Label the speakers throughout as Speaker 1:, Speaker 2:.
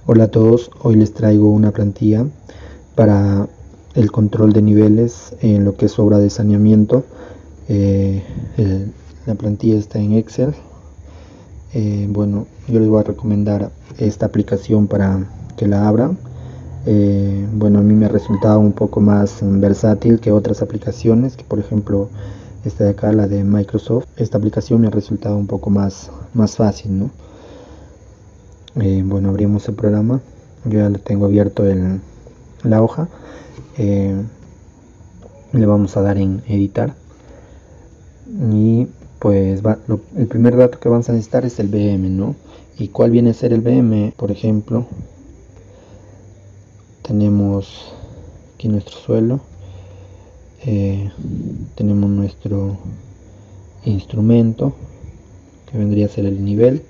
Speaker 1: Hola a todos, hoy les traigo una plantilla para el control de niveles en lo que es obra de saneamiento. La plantilla está en Excel. Bueno, yo les voy a recomendar esta aplicación para que la abran. Bueno, a mí me ha resultado un poco más versátil que otras aplicaciones, que por ejemplo esta de acá, la de Microsoft. Esta aplicación me ha resultado un poco más fácil, ¿no? Bueno, abrimos el programa. Yo ya le tengo abierto la hoja. Le vamos a dar en editar y pues el primer dato que vamos a necesitar es el VM, ¿no? ¿Y cuál viene a ser el VM? Por ejemplo, tenemos aquí nuestro suelo, tenemos nuestro instrumento que vendría a ser el nivel.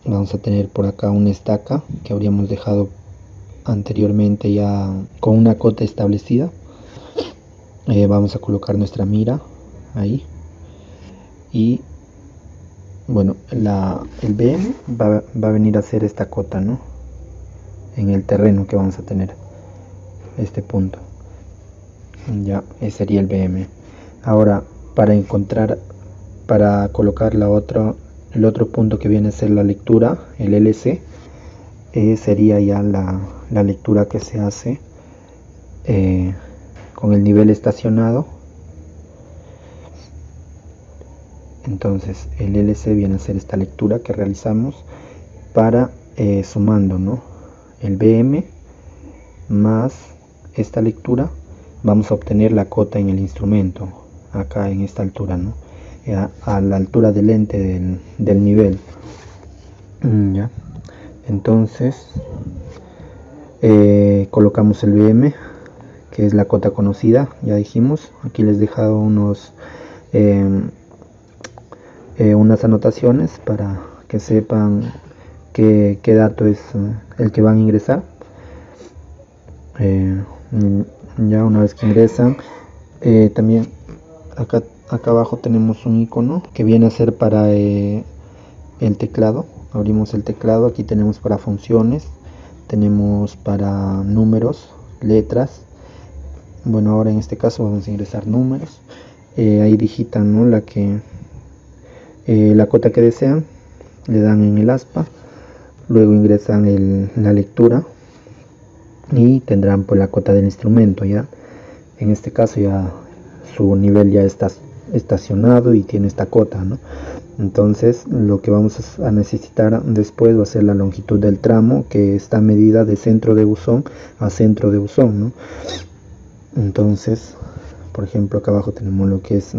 Speaker 1: Vamos a tener por acá una estaca que habríamos dejado anteriormente ya con una cota establecida. Vamos a colocar nuestra mira ahí y bueno, el BM va a venir a hacer esta cota, ¿no? En el terreno que vamos a tener, este punto, ya ese sería el BM. Ahora, para colocar el otro punto que viene a ser la lectura, el LC, sería ya la lectura que se hace con el nivel estacionado. Entonces el LC viene a ser esta lectura que realizamos para sumando, ¿no? El BM más esta lectura, vamos a obtener la cota en el instrumento, acá en esta altura, ¿no? A la altura del lente del nivel. ¿Ya? Entonces colocamos el BM, que es la cota conocida, ya dijimos. Aquí les he dejado unas anotaciones para que sepan qué dato es el que van a ingresar. Ya una vez que ingresan, también acá abajo tenemos un icono que viene a ser para el teclado. Abrimos el teclado, aquí tenemos para funciones, tenemos para números, letras. Bueno, ahora en este caso vamos a ingresar números. Ahí digitan, ¿no? La cota que desean, le dan en el aspa, luego ingresan la lectura y tendrán pues la cota del instrumento. Ya en este caso ya su nivel ya está estacionado y tiene esta cota, ¿no? Entonces lo que vamos a necesitar después va a ser la longitud del tramo, que está medida de centro de buzón a centro de buzón, ¿no? Entonces, por ejemplo, acá abajo tenemos lo que es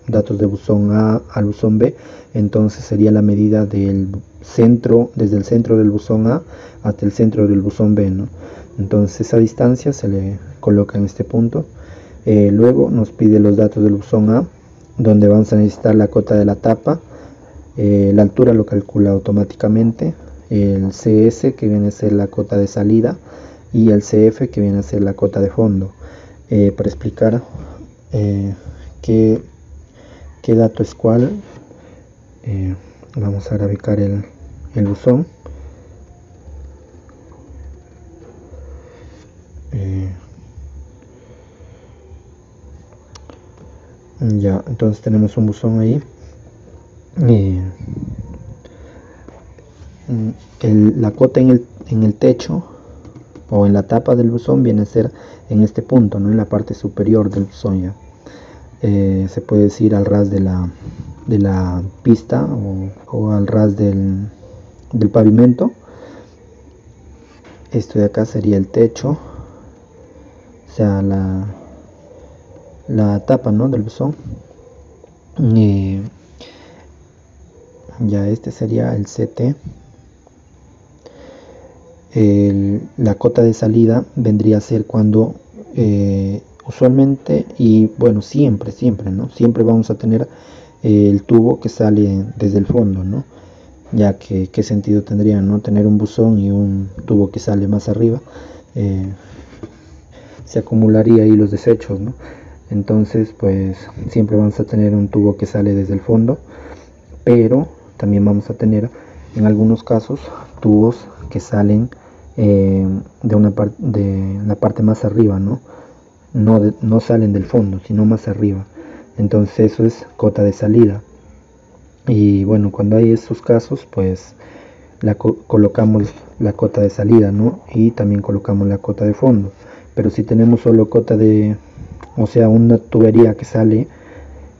Speaker 1: datos de buzón A al buzón B. Entonces sería la medida del centro, desde el centro del buzón A hasta el centro del buzón B, ¿no? Entonces esa distancia se le coloca en este punto. Luego nos pide los datos del buzón A, donde vamos a necesitar la cota de la tapa. La altura lo calcula automáticamente. El CS, que viene a ser la cota de salida, y el CF, que viene a ser la cota de fondo. Para explicar qué dato es cuál, vamos a graficar el buzón. Ya, entonces tenemos un buzón ahí. La cota en el techo o en la tapa del buzón viene a ser en este punto, ¿no? En la parte superior del buzón, ya. Se puede decir al ras de la pista o al ras del pavimento. Esto de acá sería el techo, o sea, la tapa, ¿no? Del buzón. Ya este sería el CT. La cota de salida vendría a ser cuando usualmente, y bueno, siempre, ¿no? Siempre vamos a tener el tubo que sale desde el fondo, ¿no? Ya que qué sentido tendría, ¿no? Tener un buzón y un tubo que sale más arriba. Se acumularía ahí los desechos, ¿no? Entonces pues siempre vamos a tener un tubo que sale desde el fondo, pero también vamos a tener en algunos casos tubos que salen de la parte más arriba, no salen del fondo, sino más arriba. Entonces eso es cota de salida. Y bueno, cuando hay esos casos, pues colocamos la cota de salida, y también colocamos la cota de fondo. Pero si tenemos solo cota de, o sea, una tubería que sale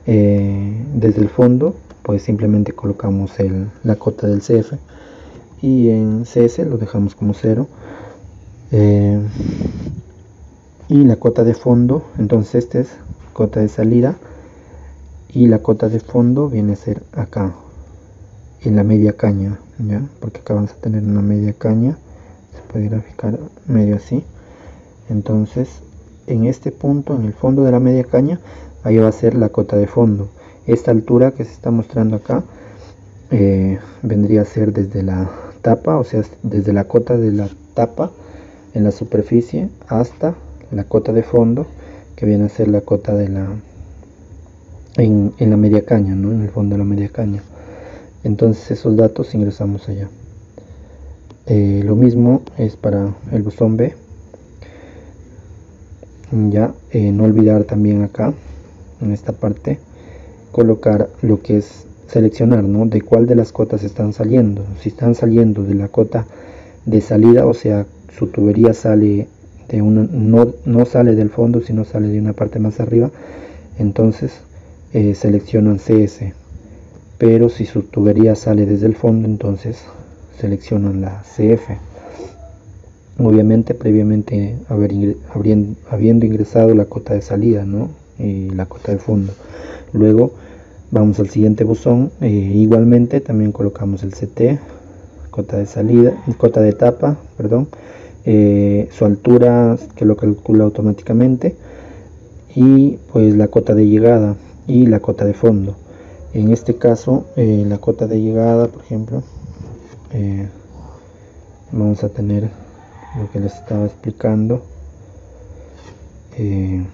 Speaker 1: desde el fondo, pues simplemente colocamos la cota del CF, y en CS lo dejamos como 0, y la cota de fondo, entonces esta es cota de salida, y la cota de fondo viene a ser acá en la media caña, ¿ya? Porque acá vamos a tener una media caña, se puede graficar medio así. Entonces en este punto, en el fondo de la media caña, ahí va a ser la cota de fondo. Esta altura que se está mostrando acá vendría a ser desde la tapa, o sea, desde la cota de la tapa en la superficie hasta la cota de fondo, que viene a ser la cota de en la media caña, en el fondo de la media caña. Entonces esos datos ingresamos allá. Lo mismo es para el buzón B. Ya, no olvidar también acá en esta parte colocar lo que es seleccionar, de cuál de las cotas están saliendo. Si están saliendo de la cota de salida, o sea, su tubería sale de no sale del fondo, sino sale de una parte más arriba, entonces seleccionan CS. Pero si su tubería sale desde el fondo, entonces seleccionan la CF. Obviamente previamente habiendo ingresado la cota de salida, y la cota de fondo. Luego vamos al siguiente buzón, igualmente también colocamos el CT, cota de salida, cota de tapa, perdón, su altura que lo calcula automáticamente, y pues la cota de llegada y la cota de fondo. En este caso la cota de llegada, por ejemplo, vamos a tener lo que les estaba explicando. En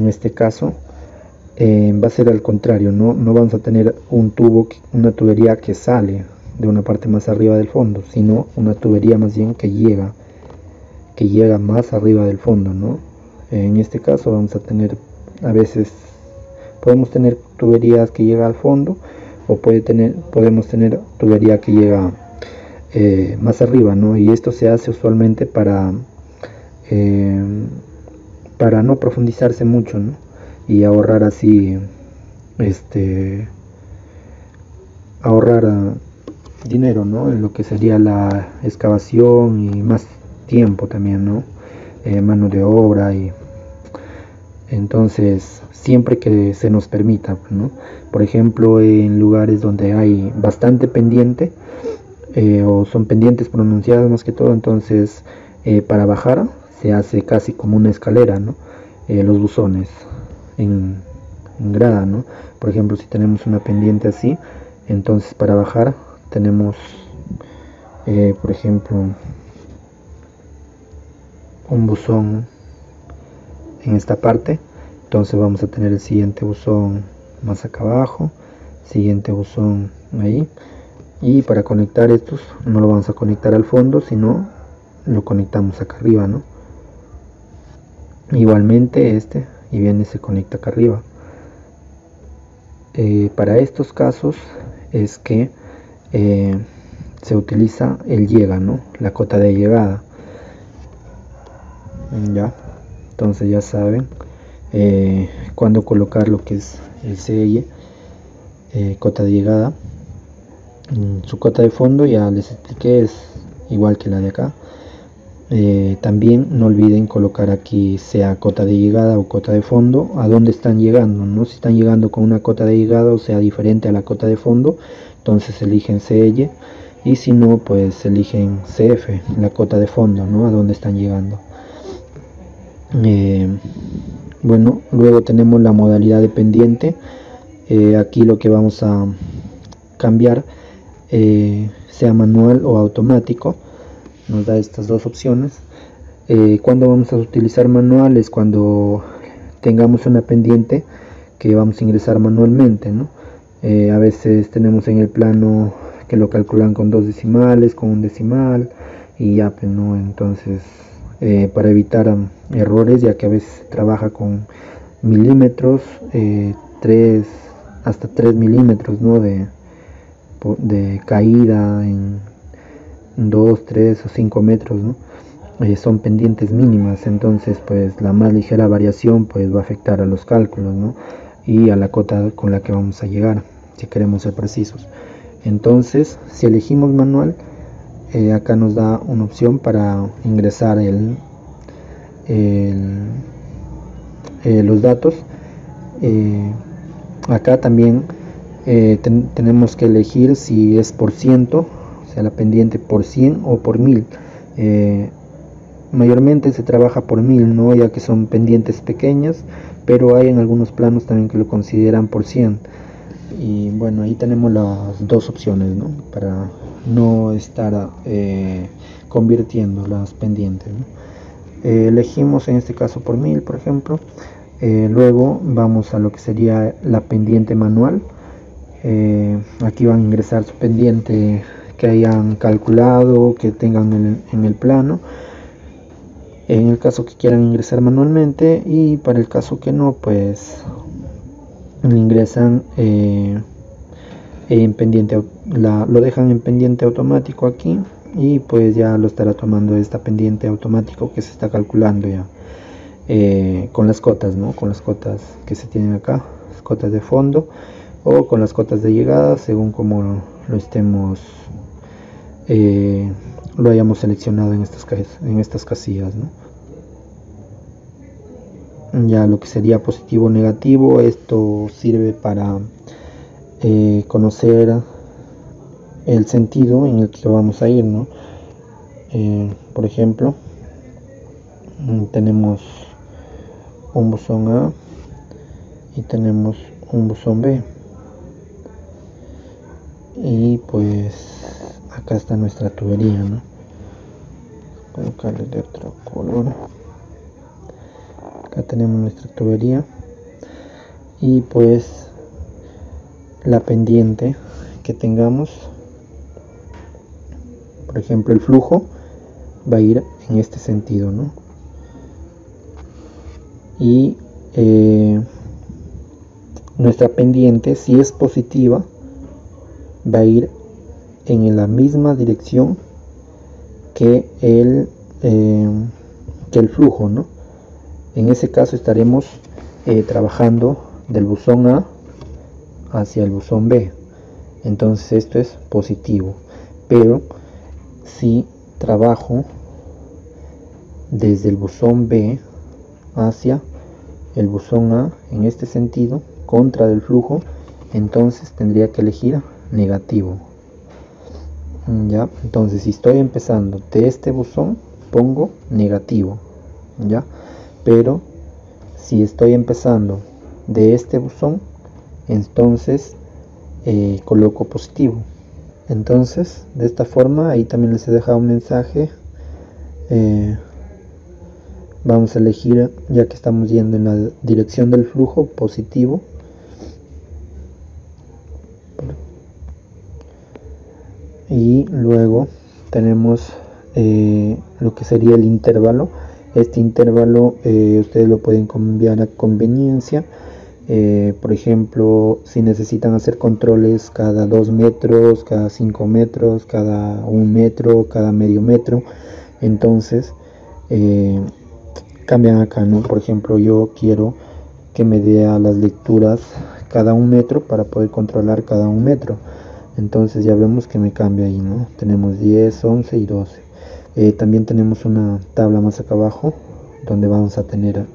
Speaker 1: este caso va a ser al contrario, no vamos a tener una tubería que sale de una parte más arriba del fondo, sino una tubería más bien que llega más arriba del fondo, En este caso vamos a tener, a veces podemos tener tuberías que llega al fondo, o podemos tener tubería que llega más arriba, y esto se hace usualmente para no profundizarse mucho, y ahorrar así dinero, en lo que sería la excavación, y más tiempo también, mano de obra. Y entonces siempre que se nos permita, por ejemplo en lugares donde hay bastante pendiente, o son pendientes pronunciadas más que todo, entonces para bajar se hace casi como una escalera, los buzones en grada, por ejemplo si tenemos una pendiente así, entonces para bajar tenemos por ejemplo un buzón en esta parte, entonces vamos a tener el siguiente buzón más acá abajo, siguiente buzón ahí, y para conectar estos no lo vamos a conectar al fondo, sino lo conectamos acá arriba, igualmente y viene, se conecta acá arriba. Para estos casos es que se utiliza el llega, la cota de llegada. Ya, entonces ya saben cuándo colocar lo que es el CL, cota de llegada. Su cota de fondo ya les expliqué, es igual que la de acá. También no olviden colocar aquí, sea cota de llegada o cota de fondo, a dónde están llegando, si están llegando con una cota de llegada, o sea diferente a la cota de fondo, entonces eligen CL, y si no, pues eligen CF, la cota de fondo, a dónde están llegando. Bueno, luego tenemos la modalidad de pendiente. Aquí lo que vamos a cambiar, sea manual o automático, nos da estas dos opciones. Cuando vamos a utilizar manual es cuando tengamos una pendiente que vamos a ingresar manualmente, a veces tenemos en el plano que lo calculan con 2 decimales, con un decimal y ya, pues, ¿no? Entonces, para evitar errores, ya que a veces se trabaja con milímetros, 3 hasta 3 milímetros, ¿no? de caída en 2, 3 o 5 metros, ¿no? Son pendientes mínimas, entonces pues la más ligera variación pues va a afectar a los cálculos, ¿no? Y a la cota con la que vamos a llegar, si queremos ser precisos. Entonces, si elegimos manual, acá nos da una opción para ingresar los datos. Acá también tenemos que elegir si es por ciento, o sea, la pendiente por 100 o por 1000. Mayormente se trabaja por 1000, ¿no? Ya que son pendientes pequeñas, pero hay en algunos planos también que lo consideran por 100. Y bueno, ahí tenemos las dos opciones, ¿no? Para no estar convirtiendo las pendientes, ¿no? Elegimos en este caso por 1000, por ejemplo. Luego vamos a lo que sería la pendiente manual. Aquí van a ingresar su pendiente que hayan calculado, que tengan en el plano, en el caso que quieran ingresar manualmente, y para el caso que no, pues ingresan en pendiente, lo dejan en pendiente automático aquí, y pues ya lo estará tomando esta pendiente automático que se está calculando ya con las cotas, ¿no? Con las cotas que se tienen acá, las cotas de fondo o con las cotas de llegada, según como lo estemos lo hayamos seleccionado en estas casillas, ¿no? Ya lo que sería positivo o negativo, esto sirve para conocer el sentido en el que vamos a ir, ¿no? Por ejemplo, tenemos un buzón A y tenemos un buzón B, y pues acá está nuestra tubería, ¿no? Colocarle de otro color. Acá tenemos nuestra tubería, y pues la pendiente que tengamos, por ejemplo el flujo va a ir en este sentido, ¿no? Y nuestra pendiente, si es positiva, va a ir en la misma dirección que el flujo, ¿no? En ese caso estaremos trabajando del buzón A hacia el buzón B, entonces esto es positivo. Pero si trabajo desde el buzón B hacia el buzón A en este sentido, contra del flujo, entonces tendría que elegir negativo. Ya, entonces si estoy empezando de este buzón, pongo negativo, ya. Pero si estoy empezando de este buzón, entonces coloco positivo. Entonces, de esta forma, ahí también les he dejado un mensaje. Vamos a elegir, ya que estamos yendo en la dirección del flujo, positivo. Y luego tenemos lo que sería el intervalo. Este intervalo ustedes lo pueden cambiar a conveniencia. Por ejemplo, si necesitan hacer controles cada 2 metros, cada 5 metros, cada 1 metro, cada medio metro, entonces cambian acá, ¿no? Por ejemplo, yo quiero que me dé a las lecturas cada 1 metro para poder controlar cada 1 metro. Entonces ya vemos que me cambia ahí, ¿no? Tenemos 10, 11 y 12. También tenemos una tabla más acá abajo donde vamos a tener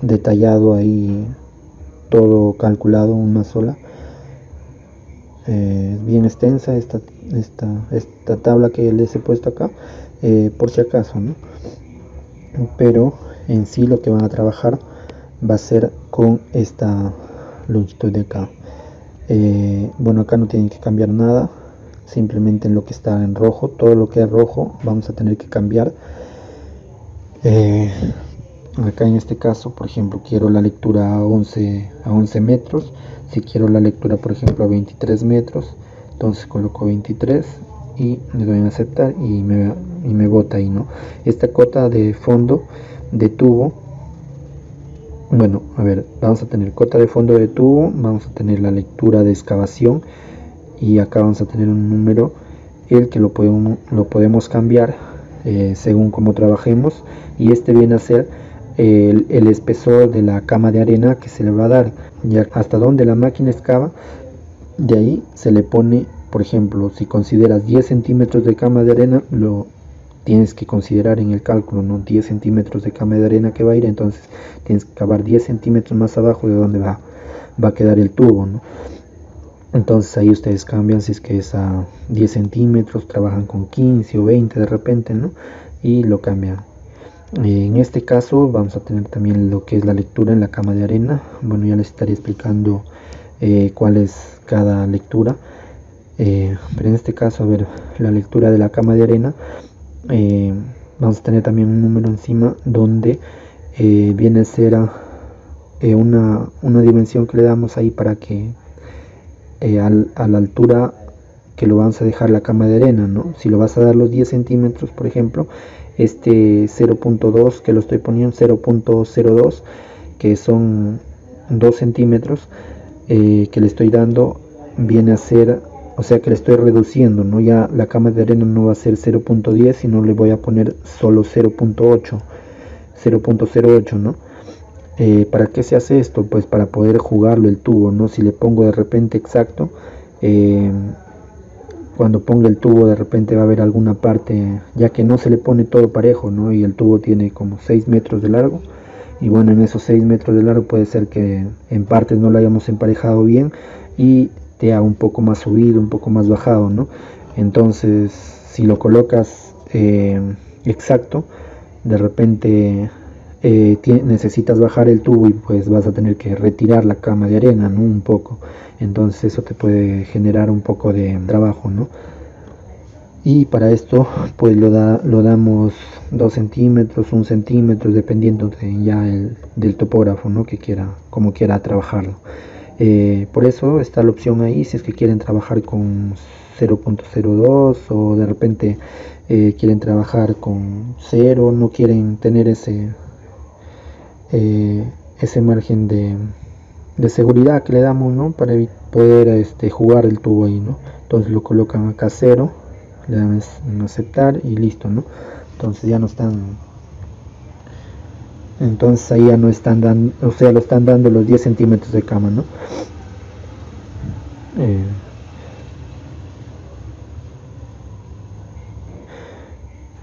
Speaker 1: detallado ahí todo calculado, una sola. Bien extensa esta tabla que les he puesto acá, por si acaso, ¿no? Pero en sí lo que van a trabajar va a ser con esta longitud de acá. Bueno, acá no tienen que cambiar nada, simplemente en lo que está en rojo, todo lo que es rojo vamos a tener que cambiar. acá en este caso, por ejemplo, quiero la lectura a 11 metros. Si quiero la lectura, por ejemplo, a 23 metros, entonces coloco 23 y le doy en aceptar y me bota ahí, ¿no? Esta cota de fondo de tubo, bueno, a ver, vamos a tener cota de fondo de tubo, vamos a tener la lectura de excavación y acá vamos a tener un número, el que lo podemos cambiar según como trabajemos, y este viene a ser el espesor de la cama de arena que se le va a dar, ya hasta donde la máquina excava. De ahí se le pone, por ejemplo, si consideras 10 centímetros de cama de arena, lo tienes que considerar en el cálculo, ¿no? 10 centímetros de cama de arena que va a ir, entonces tienes que cavar 10 centímetros más abajo de donde va a quedar el tubo, ¿no? Entonces ahí ustedes cambian, si es que es a 10 centímetros, trabajan con 15 o 20 de repente, ¿no? Y lo cambian. En este caso vamos a tener también lo que es la lectura en la cama de arena. Bueno, ya les estaré explicando cuál es cada lectura. Pero en este caso, a ver, la lectura de la cama de arena, vamos a tener también un número encima donde viene a ser una dimensión que le damos ahí para que a la altura que lo vamos a dejar la cama de arena, ¿no? Si lo vas a dar los 10 centímetros, por ejemplo, este 0.2 que lo estoy poniendo, 0.02, que son 2 centímetros que le estoy dando, viene a ser, o sea que le estoy reduciendo, ¿no? Ya la cama de arena no va a ser 0.10, sino le voy a poner solo 0.08, ¿no? ¿Para qué se hace esto? Pues para poder jugarlo el tubo, ¿no? Si le pongo de repente exacto, cuando ponga el tubo de repente va a haber alguna parte, ya que no se le pone todo parejo, ¿no? Y el tubo tiene como 6 metros de largo, y bueno, en esos 6 metros de largo puede ser que en partes no lo hayamos emparejado bien y te haga un poco más subido, un poco más bajado, ¿no? Entonces, si lo colocas exacto, de repente necesitas bajar el tubo y pues vas a tener que retirar la cama de arena, ¿no? Un poco. Entonces eso te puede generar un poco de trabajo, ¿no? Y para esto pues lo damos 2 centímetros, 1 centímetro, dependiendo del topógrafo, ¿no? Que quiera, como quiera trabajarlo. Por eso está la opción ahí, si es que quieren trabajar con 0.02 o de repente quieren trabajar con 0, no quieren tener ese margen de seguridad que le damos, ¿no? Para poder jugar el tubo ahí, ¿no? Entonces lo colocan acá 0, le dan en aceptar y listo, ¿no? Entonces ya no están, entonces ahí ya no están dando, o sea, lo están dando los 10 centímetros de cama, ¿no?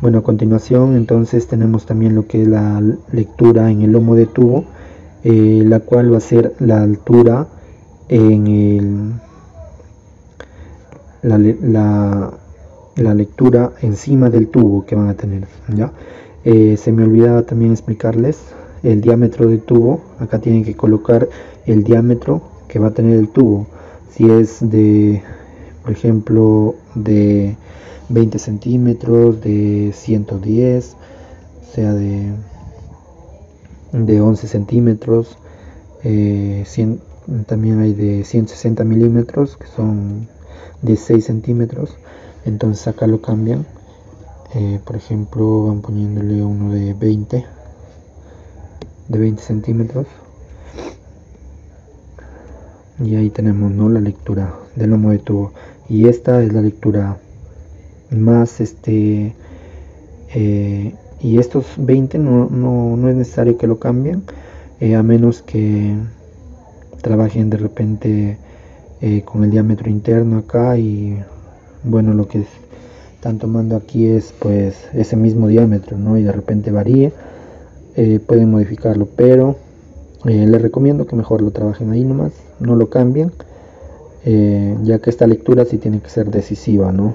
Speaker 1: Bueno, a continuación entonces tenemos también lo que es la lectura en el lomo de tubo, la cual va a ser la altura en la lectura encima del tubo que van a tener, ¿ya? Se me olvidaba también explicarles el diámetro del tubo. Acá tienen que colocar el diámetro que va a tener el tubo. Si es de, por ejemplo, de 20 centímetros, de 110, o sea, de 11 centímetros, también hay de 160 milímetros, que son 16 centímetros. Entonces acá lo cambian, por ejemplo van poniéndole uno de 20 centímetros, y ahí tenemos, ¿no? La lectura del lomo de tubo, y esta es la lectura más y estos 20 no es necesario que lo cambien, a menos que trabajen de repente con el diámetro interno acá, y bueno, lo que están tomando aquí es pues ese mismo diámetro, ¿no? Y de repente varíe, pueden modificarlo, pero les recomiendo que mejor lo trabajen ahí nomás, no lo cambien, ya que esta lectura sí tiene que ser decisiva, ¿no?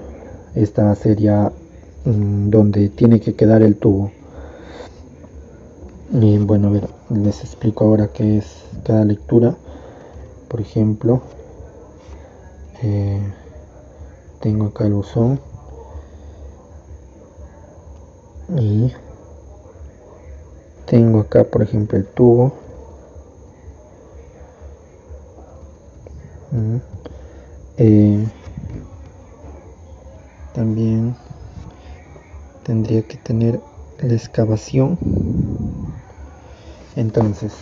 Speaker 1: Esta sería donde tiene que quedar el tubo. Y bueno, a ver, les explico ahora qué es cada lectura. Por ejemplo, tengo acá el buzón y tengo tengo acá por ejemplo el tubo. También tendría que tener la excavación. Entonces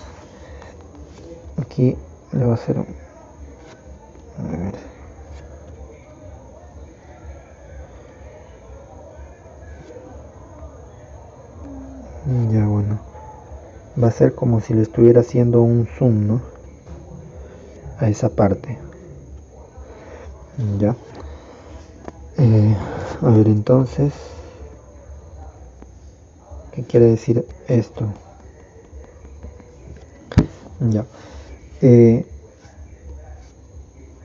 Speaker 1: aquí le voy a hacer a ver. Ya, bueno, va a ser como si le estuviera haciendo un zoom, ¿no? A esa parte. Ya. A ver, entonces, ¿qué quiere decir esto? Ya.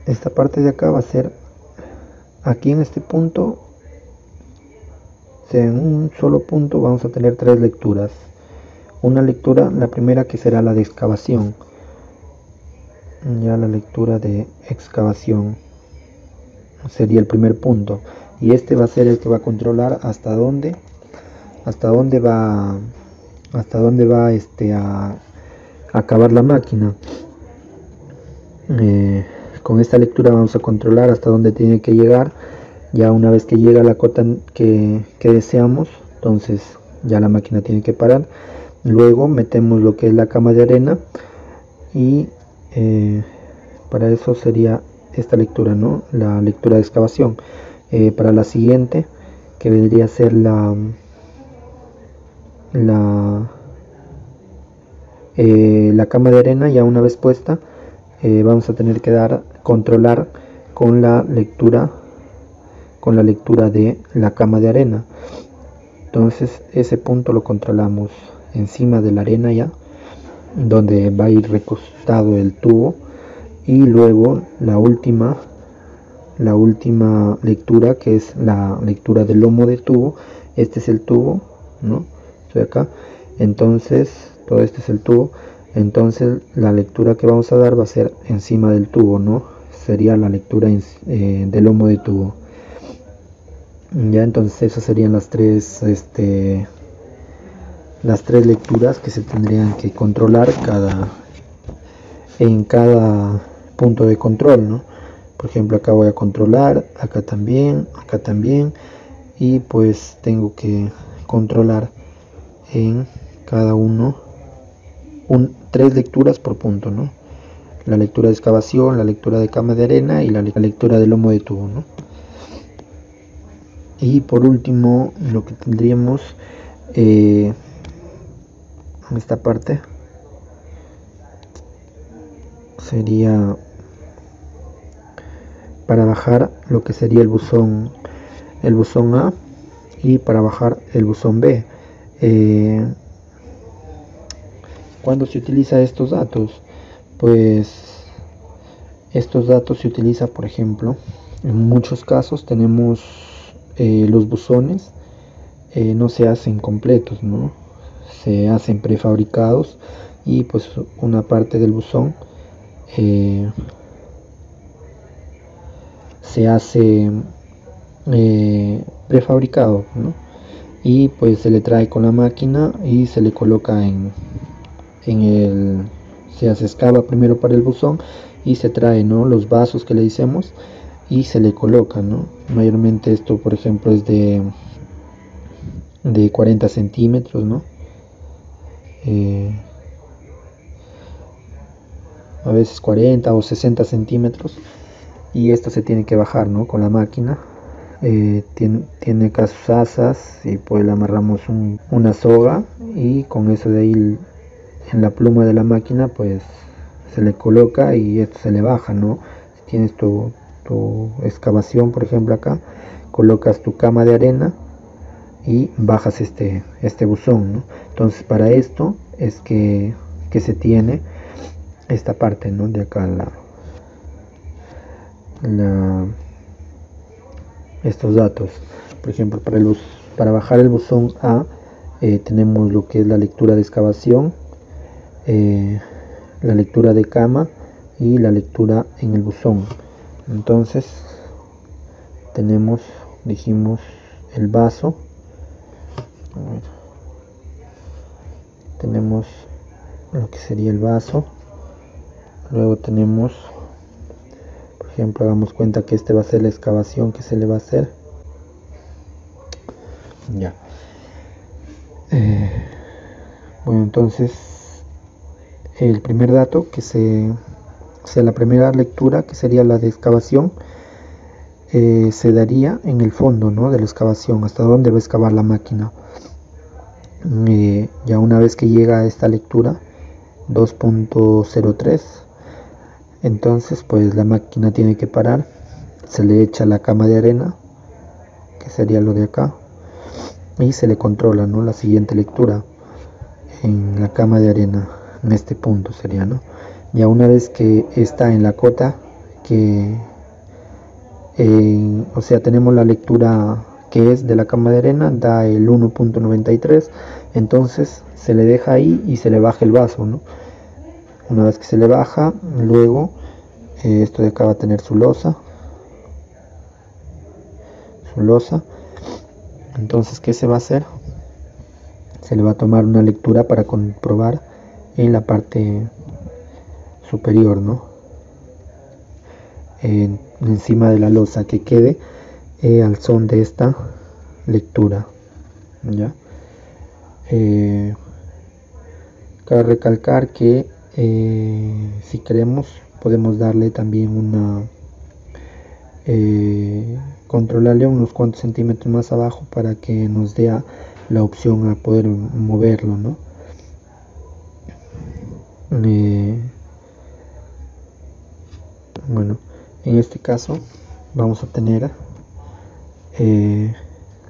Speaker 1: Esta parte de acá va a ser, aquí en este punto, en un solo punto vamos a tener tres lecturas. Una lectura, la primera que será la de excavación. Ya, la lectura de excavación sería el primer punto. Y este va a ser el que va a controlar hasta dónde va a acabar la máquina. Con esta lectura vamos a controlar hasta dónde tiene que llegar. Ya una vez que llega la cota que deseamos, entonces ya la máquina tiene que parar. Luego metemos lo que es la cama de arena y para eso sería esta lectura, ¿no? La lectura de excavación. Para la siguiente, que vendría a ser la cama de arena, ya una vez puesta, vamos a tener que controlar con la lectura de la cama de arena. Entonces ese punto lo controlamos encima de la arena, ya donde va a ir recostado el tubo. Y luego la última lectura, que es la lectura del lomo de tubo. Este es el tubo, ¿no? Estoy acá. Entonces todo este es el tubo. Entonces la lectura que vamos a dar va a ser encima del tubo, ¿no? Sería la lectura del lomo de tubo. Ya, entonces esas serían las tres lecturas que se tendrían que controlar en cada punto de control, ¿no? Por ejemplo, acá voy a controlar, acá también, y pues tengo que controlar en cada uno tres lecturas por punto, ¿no? La lectura de excavación, la lectura de cama de arena y la lectura del lomo de tubo, ¿no? Y por último, lo que tendríamos en esta parte sería para bajar lo que sería el buzón A, y para bajar el buzón B. ¿Cuándo se utiliza estos datos? Pues estos datos se utiliza, por ejemplo, en muchos casos tenemos los buzones no se hacen completos, ¿no? Se hacen prefabricados, y pues una parte del buzón se hace prefabricado, ¿no? Y pues se le trae con la máquina y se le coloca se hace excava primero para el buzón y se trae, ¿no?, los vasos que le hicimos y se le coloca, ¿no? Mayormente esto, por ejemplo, es de 40 centímetros, ¿no? A veces 40 o 60 centímetros, y esto se tiene que bajar, ¿no?, con la máquina. Tiene acá sus asas y pues le amarramos una soga, y con eso de ahí en la pluma de la máquina pues se le coloca y esto se le baja, ¿no? Si tienes tu excavación, por ejemplo, acá colocas tu cama de arena y bajas este buzón, ¿no? Entonces para esto es que se tiene esta parte, ¿no?, de acá estos datos. Por ejemplo, para bajar el buzón A tenemos lo que es la lectura de excavación, la lectura de cama y la lectura en el buzón. Entonces dijimos el vaso, tenemos lo que sería el vaso. Luego tenemos, por ejemplo, hagamos cuenta que este va a ser la excavación que se le va a hacer. Ya. Bueno, entonces el primer dato la primera lectura, que sería la de excavación, se daría en el fondo, ¿no?, de la excavación, hasta dónde va a excavar la máquina. Ya una vez que llega a esta lectura 2.03, entonces pues la máquina tiene que parar, se le echa la cama de arena, que sería lo de acá, y se le controla, ¿no?, la siguiente lectura en la cama de arena, en este punto sería, ¿no? Ya una vez que está en la cota, o sea, tenemos la lectura que es de la cama de arena, da el 1.93, entonces se le deja ahí y se le baja el vaso, ¿no? Una vez que se le baja, luego esto de acá va a tener su losa, entonces ¿qué se va a hacer? Se le va a tomar una lectura para comprobar en la parte superior, ¿no?, encima de la losa, que quede al son de esta lectura. ¿Ya? Cabe recalcar que si queremos podemos darle también controlarle unos cuantos centímetros más abajo para que nos dé la opción a poder moverlo, ¿no? Bueno, en este caso vamos a tener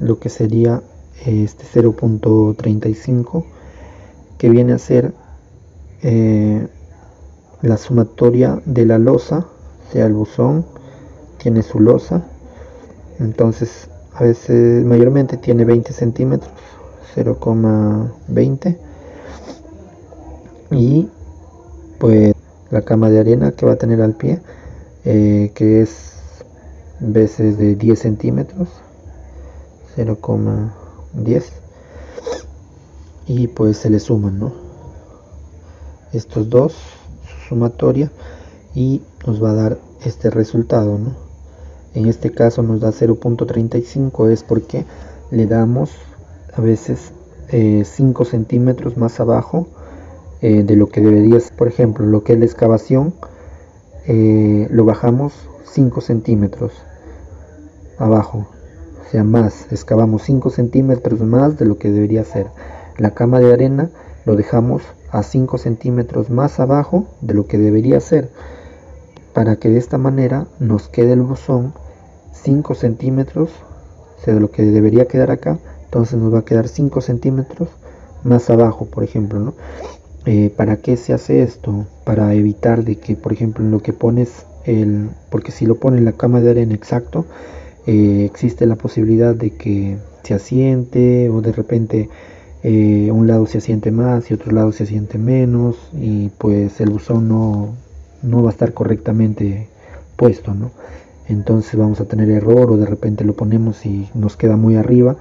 Speaker 1: lo que sería este 0.35, que viene a ser la sumatoria de la losa, sea el buzón tiene su losa, entonces a veces mayormente tiene 20 centímetros, 0,20, y pues la cama de arena que va a tener al pie, que es veces de 10 centímetros, 0,10, y pues se le suman, ¿no?, estos dos, su sumatoria, y nos va a dar este resultado, ¿no? En este caso nos da 0.35, es porque le damos a veces 5 centímetros más abajo de lo que debería ser. Por ejemplo, lo que es la excavación, lo bajamos 5 centímetros abajo, o sea, más, excavamos 5 centímetros más de lo que debería ser. La cama de arena lo dejamos a 5 centímetros más abajo de lo que debería ser, para que de esta manera nos quede el buzón 5 centímetros, o sea, de lo que debería quedar acá, entonces nos va a quedar 5 centímetros más abajo, por ejemplo, ¿no? ¿Para qué se hace esto? Para evitar de que, por ejemplo, en lo que pones porque si lo pones en la cama de arena exacto, existe la posibilidad de que se asiente, o de repente un lado se asiente más y otro lado se asiente menos, y pues el buzón no va a estar correctamente puesto, ¿no? Entonces vamos a tener error, o de repente lo ponemos y nos queda muy arriba,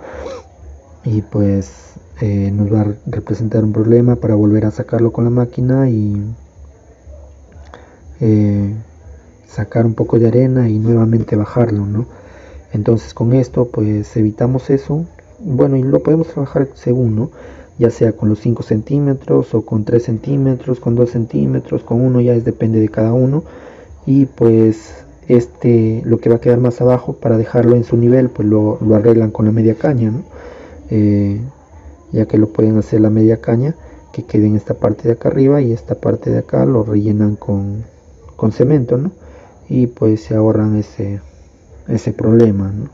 Speaker 1: y pues nos va a representar un problema para volver a sacarlo con la máquina y sacar un poco de arena y nuevamente bajarlo, ¿no? Entonces con esto pues evitamos eso. Bueno, y lo podemos trabajar según, ¿no?, ya sea con los 5 centímetros, o con 3 centímetros, con 2 centímetros, con 1, ya depende de cada uno. Y pues lo que va a quedar más abajo, para dejarlo en su nivel, pues lo arreglan con la media caña, ¿no? Ya que lo pueden hacer la media caña, que quede en esta parte de acá arriba, y esta parte de acá lo rellenan con cemento, ¿no? Y pues se ahorran ese problema, ¿no?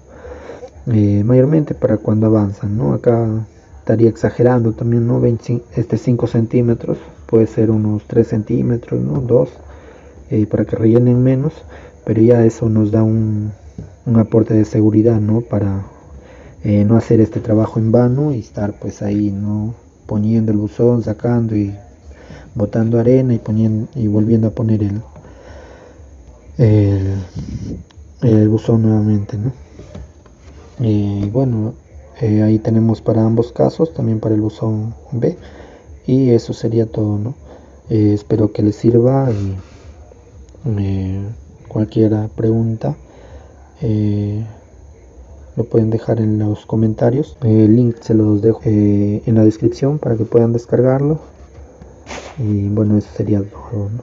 Speaker 1: Mayormente para cuando avanzan, ¿no? Acá estaría exagerando también, ¿no? 5 centímetros, puede ser unos 3 centímetros, ¿no? 2, para que rellenen menos, pero ya eso nos da un aporte de seguridad, ¿no? Para no hacer este trabajo en vano y estar pues ahí, ¿no?, poniendo el buzón, sacando y botando arena y volviendo a poner el buzón nuevamente, ¿no? Y bueno, ahí tenemos para ambos casos, también para el buzón B, Y eso sería todo, ¿no? Espero que les sirva y cualquier pregunta lo pueden dejar en los comentarios. El link se los dejo en la descripción para que puedan descargarlo. Y bueno, eso sería todo, ¿no?